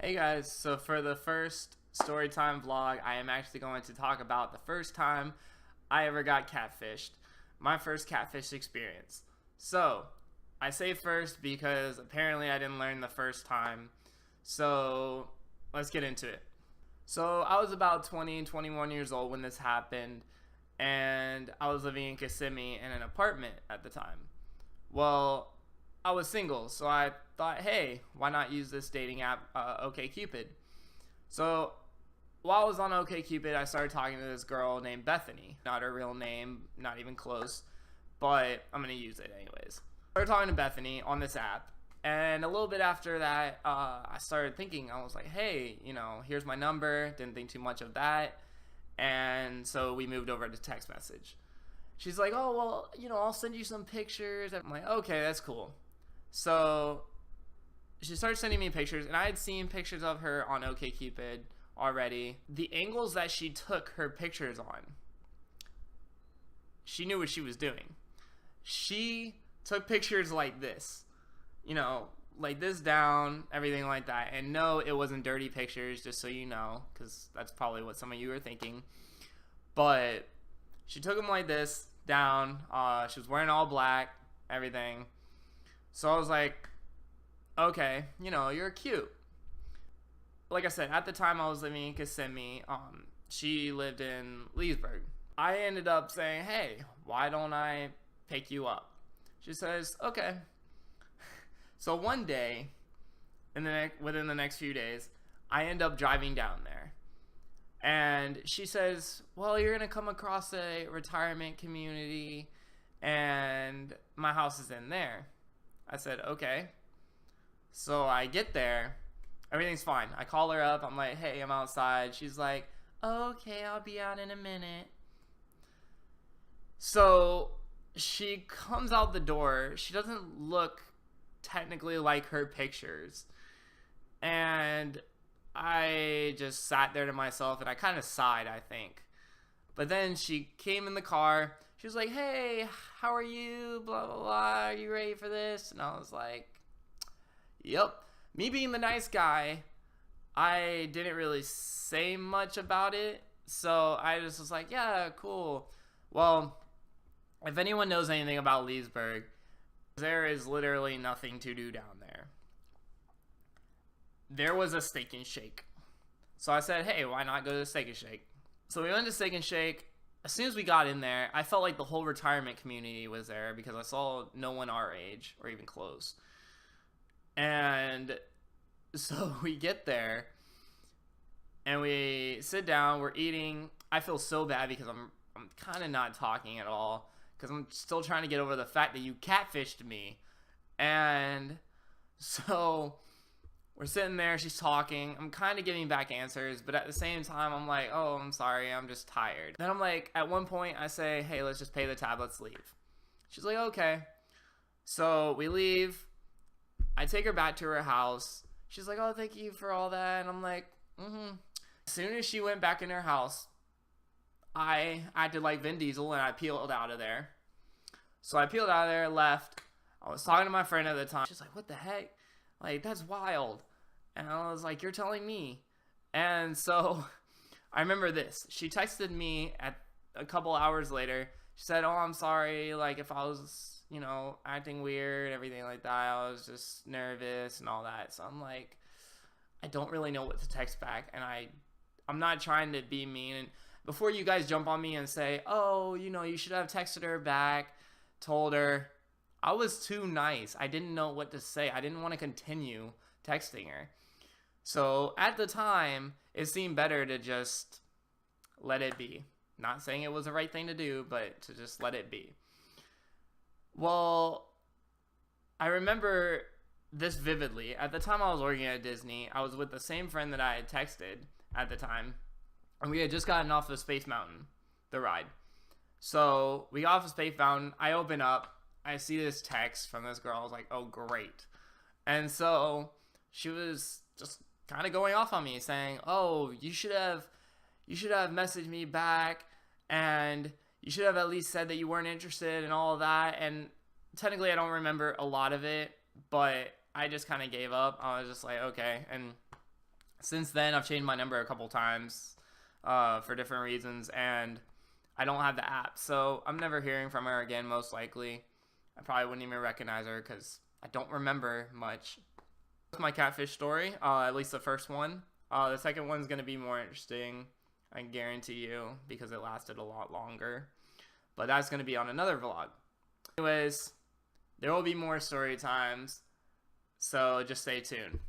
Hey guys, so for the first Storytime vlog, I am actually going to talk about the first time I ever got catfished. My first catfish experience. So, I say first because apparently I didn't learn the first time. So, let's get into it. So, I was about 20, 21 years old when this happened, and I was living in Kissimmee in an apartment at the time. Well, I was single, so I thought, hey, why not use this dating app, OKCupid? So while I was on OKCupid, I started talking to this girl named Bethany. Not her real name, not even close, but I'm going to use it anyways. I started talking to Bethany on this app, and a little bit after that, I started thinking, I was like, hey, here's my number. Didn't think too much of that, and so we moved over to text message. She's like, oh, well, I'll send you some pictures. I'm like, okay, that's cool. So she started sending me pictures, and I had seen pictures of her on OkCupid already. The angles that she took her pictures on, she knew what she was doing. She took pictures like this, like this down, everything like that. And no, it wasn't dirty pictures, just so you know, because that's probably what some of you are thinking. But she took them like this, down. She was wearing all black, everything. So I was like, okay, you're cute. Like I said, at the time I was living in Kissimmee. She lived in Leesburg. I ended up saying, hey, why don't I pick you up? She says, okay. So one day, within the next few days, I end up driving down there. And she says, well, you're going to come across a retirement community, and my house is in there. I said, okay. So I get there. Everything's fine. I call her up. I'm like, hey, I'm outside. She's like, okay, I'll be out in a minute. So she comes out the door. She doesn't look technically like her pictures. And I just sat there to myself, and I kind of sighed, I think. But then she came in the car. She was like, hey, how are you? Blah, blah, blah. Are you ready for this? And I was like, yep. Me being the nice guy, I didn't really say much about it. So I just was like, yeah, cool. Well, if anyone knows anything about Leesburg, there is literally nothing to do down there. There was a Steak and Shake. So I said, hey, why not go to the Steak and Shake? So we went to Steak and Shake. As soon as we got in there, I felt like the whole retirement community was there because I saw no one our age or even close. And so we get there and we sit down, we're eating. I feel so bad because I'm kind of not talking at all because I'm still trying to get over the fact that you catfished me. And so we're sitting there, she's talking. I'm kind of giving back answers, but at the same time, I'm like, oh, I'm sorry, I'm just tired. Then I'm like, at one point, I say, hey, let's just pay the tab, let's leave. She's like, okay. So we leave. I take her back to her house. She's like, oh, thank you for all that. And I'm like, mm-hmm. As soon as she went back in her house, I acted like Vin Diesel, and I peeled out of there. So I peeled out of there, left. I was talking to my friend at the time. She's like, what the heck? Like, that's wild. And I was like, you're telling me. And so I remember this. She texted me at a couple hours later. She said, oh, I'm sorry. Like, if I was, acting weird, everything like that. I was just nervous and all that. So I'm like, I don't really know what to text back. And I'm not trying to be mean. And before you guys jump on me and say, oh, you should have texted her back, told her, I was too nice. I didn't know what to say. I didn't want to continue texting her. So at the time, it seemed better to just let it be. Not saying it was the right thing to do, but to just let it be. Well, I remember this vividly. At the time I was working at Disney, I was with the same friend that I had texted at the time. And we had just gotten off of Space Mountain, the ride. So we got off of Space Mountain. I open up. I see this text from this girl. I was like, oh, great. And so she was just kind of going off on me saying, oh, you should have messaged me back, and you should have at least said that you weren't interested and all of that. And technically I don't remember a lot of it, but I just kind of gave up. I was just like, okay. And Since then, I've changed my number a couple times for different reasons, and I don't have the app, so I'm never hearing from her again, most likely. I probably wouldn't even recognize her because I don't remember much. That's my catfish story, at least the first one. The second one's going to be more interesting, I guarantee you, because it lasted a lot longer. But that's going to be on another vlog. Anyways, there will be more story times, so just stay tuned.